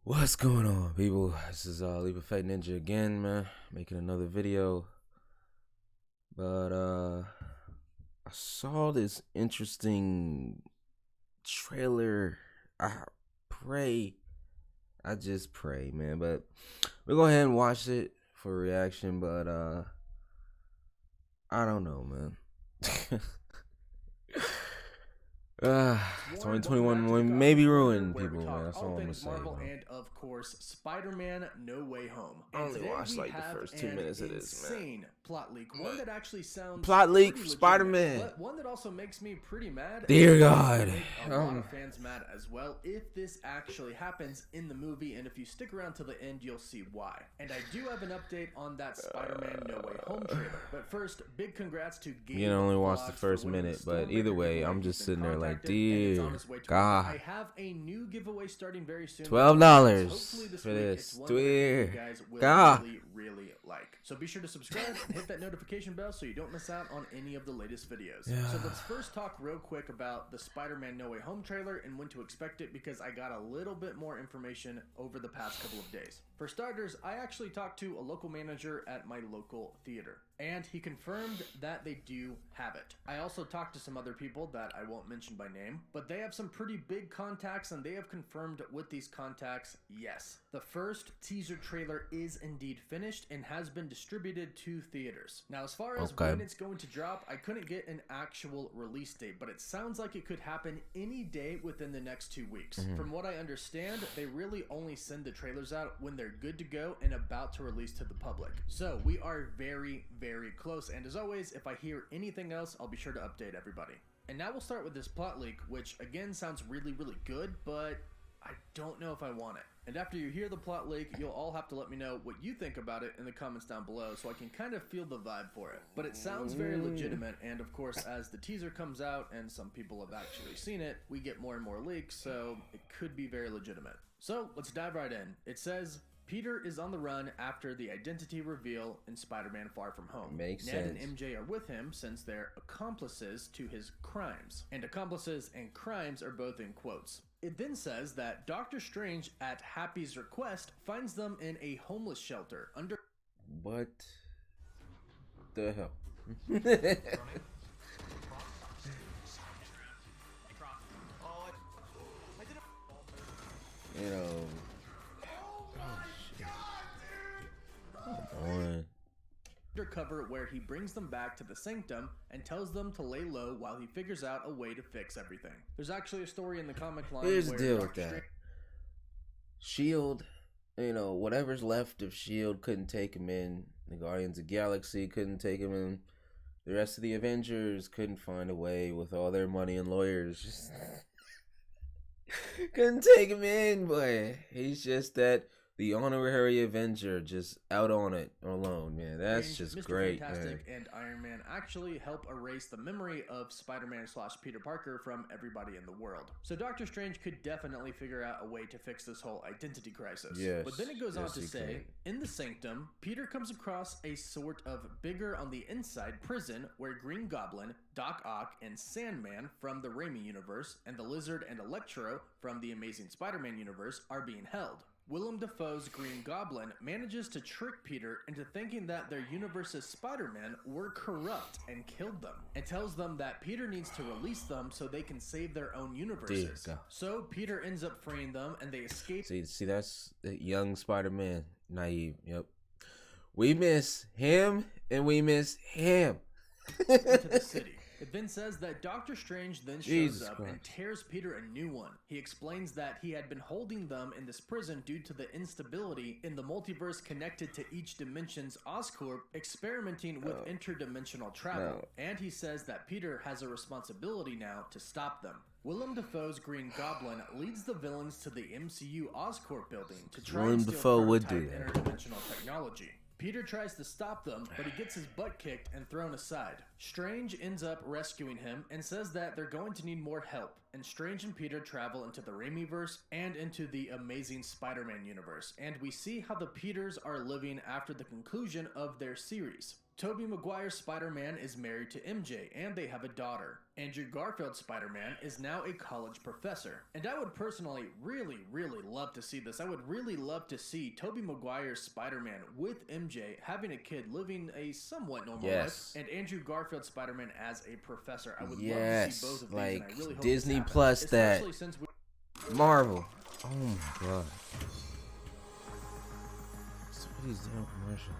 What's going on, people? This is Leap Effect Ninja again, man. Making another video. But I saw this interesting trailer. I just pray, man. But we'll go ahead and watch it for a reaction, but I don't know, man. 2021 may be ruined, people, man. That's all I'm gonna say. Marvel and of course, Spider-Man: No Way Home. I only watched like the first 2 minutes of this, man. Insane plot leak, one that actually sounds plot leak for Spider-Man, but one that also makes me pretty mad. Dear God, a lot of fans mad as well if this actually happens in the movie, and if you stick around till the end, you'll see why. And I do have an update on that Spider-Man: No Way Home trailer. But first, big congrats to Gabe. You can only watch the first minute, but either way, I'm just sitting there like, dear God. I have a new giveaway starting very soon. $12 for this. Dear God. Really like. So be sure to subscribe and hit that notification bell so you don't miss out on any of the latest videos. Yeah. So let's first talk real quick about the Spider-Man: No Way Home trailer and when to expect it, because I got a little bit more information over the past couple of days. For starters, I actually talked to a local manager at my local theater, and he confirmed that they do have it. I also talked to some other people that I won't mention by name, but they have some pretty big contacts, and they have confirmed with these contacts, yes, the first teaser trailer is indeed finished and has been distributed to theaters. Now, as far as when it's going to drop, I couldn't get an actual release date, but it sounds like it could happen any day within the next 2 weeks. From what I understand, they really only send the trailers out when they're good to go and about to release to the public. So we are very close, and as always, if I hear anything else, I'll be sure to update everybody. And now we'll start with this plot leak, which again sounds really good, but I don't know if I want it. And after you hear the plot leak, you'll all have to let me know what you think about it in the comments down below so I can kind of feel the vibe for it. But it sounds very legitimate, and of course, as the teaser comes out and some people have actually seen it, we get more and more leaks, so it could be very legitimate. So let's dive right in. It says, Peter is on the run after the identity reveal in Spider-Man: Far From Home. Makes Ned sense. and MJ are with him since they're accomplices to his crimes. And accomplices and crimes are both in quotes. It then says that Doctor Strange, at Happy's request, finds them in a homeless shelter under... What the hell? You know... undercover, where he brings them back to the Sanctum and tells them to lay low while he figures out a way to fix everything. There's actually a story in the comic line Here's where the deal with that. SHIELD, you know, whatever's left of SHIELD couldn't take him in. The Guardians of the Galaxy couldn't take him in. The rest of the Avengers couldn't find a way with all their money and lawyers. Just couldn't take him in, but he's just the honorary Avenger, just out on it alone, man. That's just Mr. great, Fantastic man. and Iron Man actually help erase the memory of Spider-Man / Peter Parker from everybody in the world. So Doctor Strange could definitely figure out a way to fix this whole identity crisis. Yes, but then it goes on to say, can. in the Sanctum, Peter comes across a sort of bigger on the inside prison where Green Goblin, Doc Ock, and Sandman from the Raimi universe, and the Lizard and Electro from the Amazing Spider-Man universe are being held. Willem Dafoe's Green Goblin manages to trick Peter into thinking that their universe's Spider-Man were corrupt and killed them, and tells them that Peter needs to release them so they can save their own universes. So Peter ends up freeing them, and they escape. See, that's the young Spider-Man, naive. Yep, we miss him, and we miss him. into the city. It then says that Doctor Strange then shows up and tears Peter a new one. He explains that he had been holding them in this prison due to the instability in the multiverse connected to each dimension's Oscorp experimenting with interdimensional travel. And he says that Peter has a responsibility now to stop them. Willem Dafoe's Green Goblin leads the villains to the MCU Oscorp building to try and steal interdimensional technology. Peter tries to stop them, but he gets his butt kicked and thrown aside. Strange ends up rescuing him and says that they're going to need more help, and Strange and Peter travel into the Raimiverse and into the Amazing Spider-Man universe, and we see how the Peters are living after the conclusion of their series. Tobey Maguire's Spider-Man is married to MJ, and they have a daughter. Andrew Garfield's Spider-Man is now a college professor. And I would personally really love to see this. I would really love to see Tobey Maguire's Spider-Man with MJ having a kid living a somewhat normal life, and Andrew Garfield's Spider-man as a professor. I would love to see both of these, and I really hope Disney this Plus happens, that. especially since Marvel. Oh my god. Some of these damn commercials.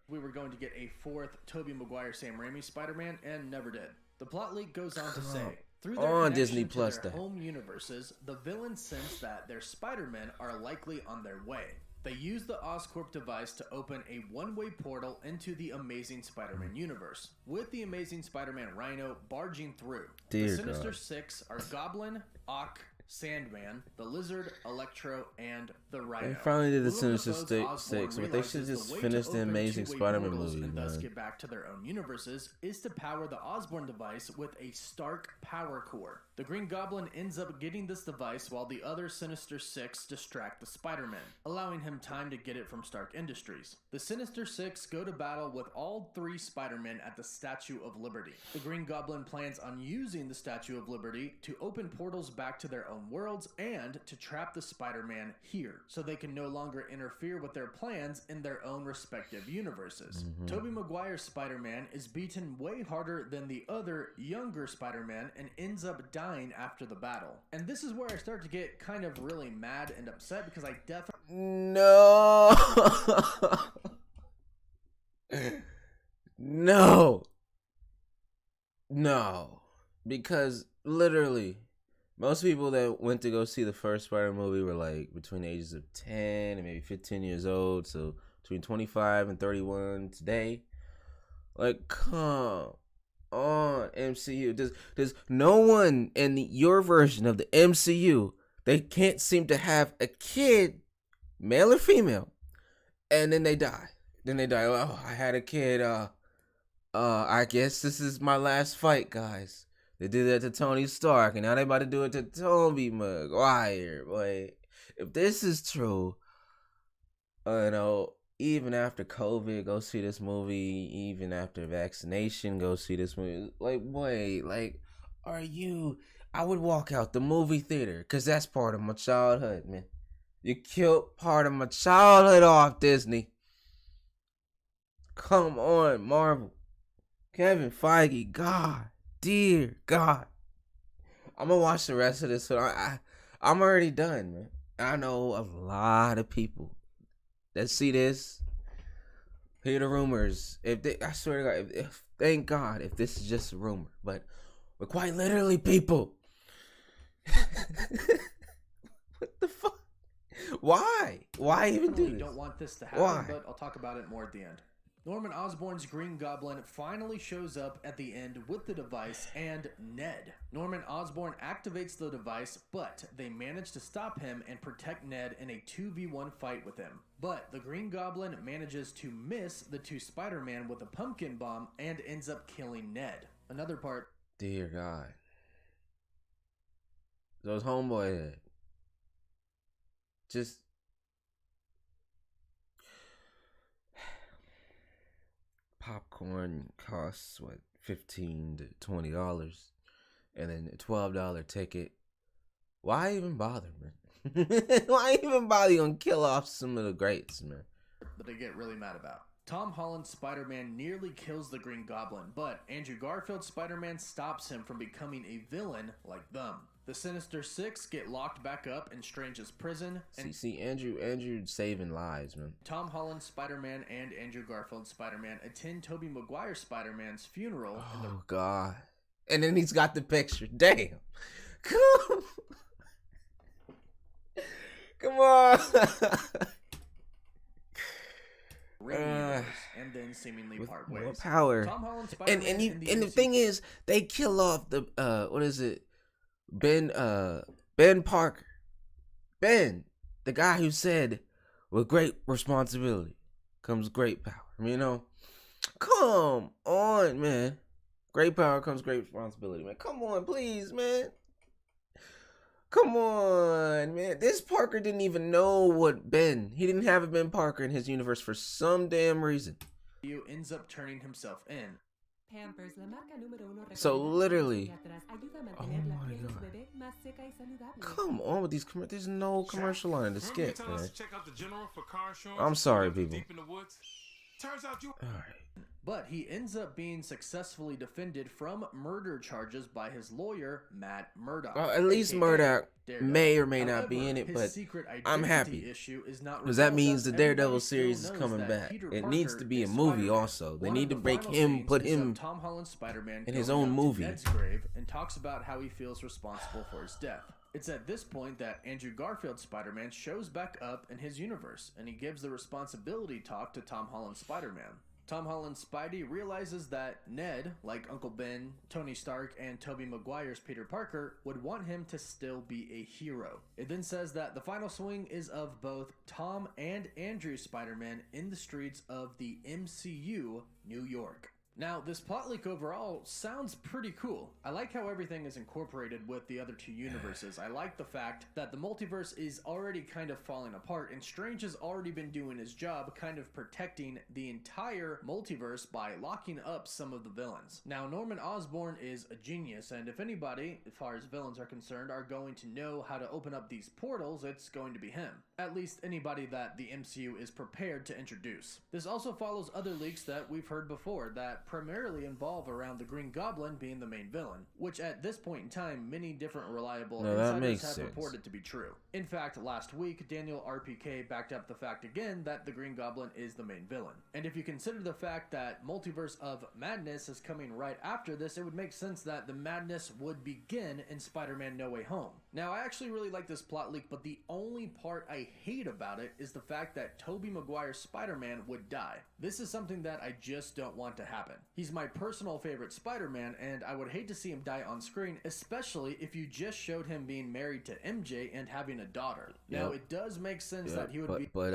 we were going to get a fourth Tobey Maguire Sam Raimi Spider-Man, and never did. The plot leak goes on to say, through their connection Disney to Plus their home universes, the villains sense that their Spider-Men are likely on their way. They use the Oscorp device to open a one-way portal into the Amazing Spider-Man universe, with the Amazing Spider-Man Rhino barging through. The Sinister Six are Goblin, Ock, Sandman, the Lizard, Electro, and the Rhino. They finally did the Sinister Six, but they should just finish the Amazing Spider-Man movie, and thus man. get back to their own universes is to power the Osborn device with a Stark power core. The Green Goblin ends up getting this device while the other Sinister Six distract the Spider-Man, allowing him time to get it from Stark Industries. The Sinister Six go to battle with all three Spider-Men at the Statue of Liberty. The Green Goblin plans on using the Statue of Liberty to open portals back to their own worlds and to trap the Spider-Man here, so they can no longer interfere with their plans in their own respective universes. Tobey Maguire's Spider-Man is beaten way harder than the other younger Spider-Man and ends up dying after the battle. And this is where I start to get kind of really mad and upset, because I definitely No, because literally most people that went to go see the first Spider movie were like between the ages of 10 and maybe 15 years old, so between 25 and 31 today. Like, come on, MCU. There's no one in your version of the MCU, they can't seem to have a kid, male or female, and then they die. Oh, I had a kid. I guess this is my last fight, guys. They did that to Tony Stark, and now they about to do it to Tobey Maguire. Boy, if this is true, even after COVID, go see this movie. Even after vaccination, go see this movie. Like, boy, like, I would walk out the movie theater, because that's part of my childhood, man. You killed part of my childhood off, Disney. Come on, Marvel. Kevin Feige, God. Dear God, I'm gonna watch the rest of this. I'm already done, man. I know a lot of people that see this, hear the rumors. I swear to God, if thank God, if this is just a rumor, but we're quite literally people. What the fuck? Why? Why even do this? Don't want this to happen, but I'll talk about it more at the end. Norman Osborn's Green Goblin finally shows up at the end with the device and Ned. Norman Osborn activates the device, but they manage to stop him and protect Ned in a 2v1 fight with him. But the Green Goblin manages to miss the two Spider-Man with a pumpkin bomb and ends up killing Ned. Another part. Dear God. Those homeboy just popcorn costs what, $15 to $20, and then a $12 ticket. Why even bother, man? Why even bother? You gonna kill off some of the greats, man. That they get really mad about. Tom Holland's Spider-Man nearly kills the Green Goblin, but Andrew Garfield's Spider-Man stops him from becoming a villain like them. The Sinister Six get locked back up in Strange's prison. And see, Andrew saving lives, man. Tom Holland's Spider-Man and Andrew Garfield's Spider-Man attend Tobey Maguire's Spider-Man's funeral. Oh, God. And then he's got the picture. Damn. Come on. And then seemingly part ways. More power. Tom Holland's Spider-Man and the thing is, they kill off the what is it? Ben Parker. Ben, the guy who said, with great responsibility comes great power. You know? Come on, man. Great power comes great responsibility, man. Come on, please, man. Come on, man. This Parker didn't even know what Ben. He didn't have a Ben Parker in his universe for some damn reason. ends up turning himself in. Pampers, la marca número uno So literally, ayuda a oh mantener la my piel de su god, bebé más seca y saludable. come on with these commercials. There's no commercial line to Remember you skip, telling us man. to check out the general for car insurance? I'm sorry, We left people. Deep in the woods. Turns out you. All right. But he ends up being successfully defended from murder charges by his lawyer, Matt Murdock. Well, at least aka Murdock Daredevil. may or may not However, be in it, his but secret I'm identity happy. issue is not because that revealed, means thus the Daredevil everybody still series is knows coming that back. Peter It needs Parker to be a is movie Spider-Man. also. They One need of to the make final him scenes put is of him Tom Holland's Spider-Man in his going own up to movie. Ned's grave and talks about how he feels responsible for his death. It's at this point that Andrew Garfield's Spider-Man shows back up in his universe, and he gives the responsibility talk to Tom Holland's Spider-Man. Tom Holland's Spidey realizes that Ned, like Uncle Ben, Tony Stark, and Tobey Maguire's Peter Parker, would want him to still be a hero. It then says that the final swing is of both Tom and Andrew's Spider-Man in the streets of the MCU New York. Now, this plot leak overall sounds pretty cool. I like how everything is incorporated with the other two universes. I like the fact that the multiverse is already kind of falling apart, and Strange has already been doing his job kind of protecting the entire multiverse by locking up some of the villains. Now, Norman Osborn is a genius, and if anybody, as far as villains are concerned, are going to know how to open up these portals, it's going to be him. At least anybody that the MCU is prepared to introduce. This also follows other leaks that we've heard before that primarily involve around the Green Goblin being the main villain, which at this point in time, many different reliable insiders have reported to be true. In fact, last week, Daniel RPK backed up the fact again that the Green Goblin is the main villain. And if you consider the fact that Multiverse of Madness is coming right after this, it would make sense that the madness would begin in Spider-Man No Way Home. Now, I actually really like this plot leak, but the only part I hate about it is the fact that Tobey Maguire's Spider-Man would die. This is something that I just don't want to happen. He's my personal favorite Spider-Man, and I would hate to see him die on screen, especially if you just showed him being married to MJ and having a daughter. Now, it does make sense that he would be... But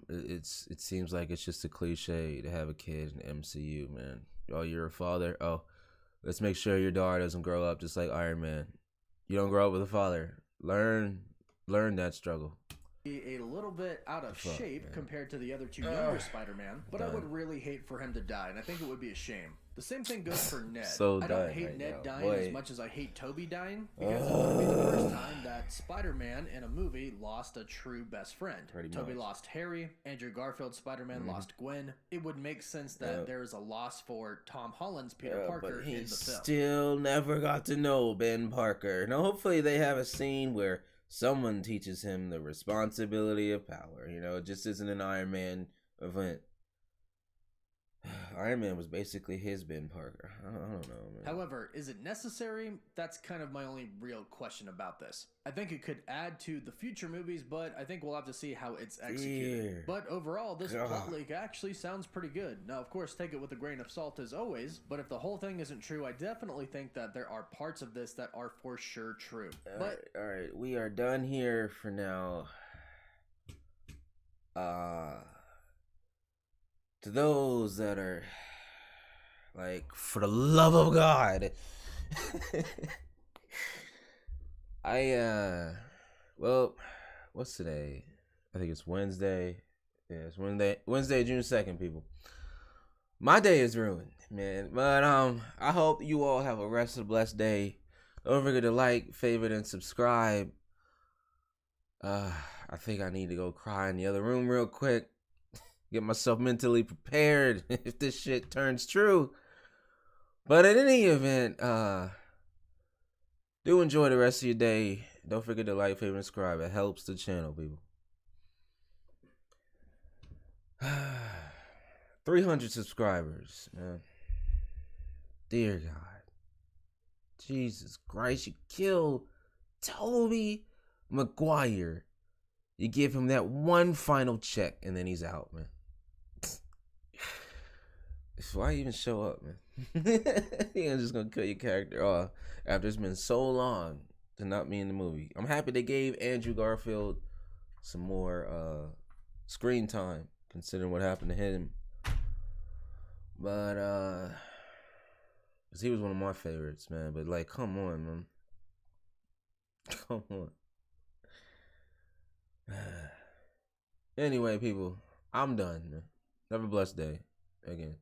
it seems like it's just a cliche to have a kid in the MCU, man. Oh, you're a father? Oh, let's make sure your daughter doesn't grow up just like Iron Man. You don't grow up with a father. Learn that struggle. A little bit out of shape compared to the other two younger Spider-Man, but I would really hate for him to die, and I think it would be a shame. The same thing goes for Ned. I don't hate Ned dying as much as I hate Tobey dying, because it would be the first time that Spider-Man in a movie lost a true best friend. Tobey lost Harry, Andrew Garfield's Spider-Man lost Gwen. It would make sense that there is a loss for Tom Holland's Peter Parker but he in the film. still never got to know Ben Parker. Now, hopefully they have a scene where someone teaches him the responsibility of power. You know, it just isn't an Iron Man event. Iron Man was basically his Ben Parker. I don't know, man. However, is it necessary? That's kind of my only real question about this. I think it could add to the future movies, but I think we'll have to see how it's executed. But overall, this plot leak actually sounds pretty good. Now, of course, take it with a grain of salt as always, but if the whole thing isn't true, I definitely think that there are parts of this that are for sure true. All right, we are done here for now. To those that are like, for the love of God, well, what's today? I think it's Wednesday. Yeah, it's Wednesday, June 2nd, people. My day is ruined, man. But I hope you all have a rest of a blessed day. Don't forget to like, favorite, and subscribe. I think I need to go cry in the other room real quick. Get myself mentally prepared if this shit turns true. But in any event, do enjoy the rest of your day. Don't forget to like, favorite, and subscribe. It helps the channel, people. 300 subscribers, man. Dear God. Jesus Christ, you killed Tobey Maguire. You give him that one final check, and then he's out, man. Why even show up, man? You're just gonna cut your character off after it's been so long to not be in the movie. I'm happy they gave Andrew Garfield some more screen time, considering what happened to him. But cause he was one of my favorites, man. But like, come on, man. Come on. Anyway, people, I'm done, man. Have a blessed day. again.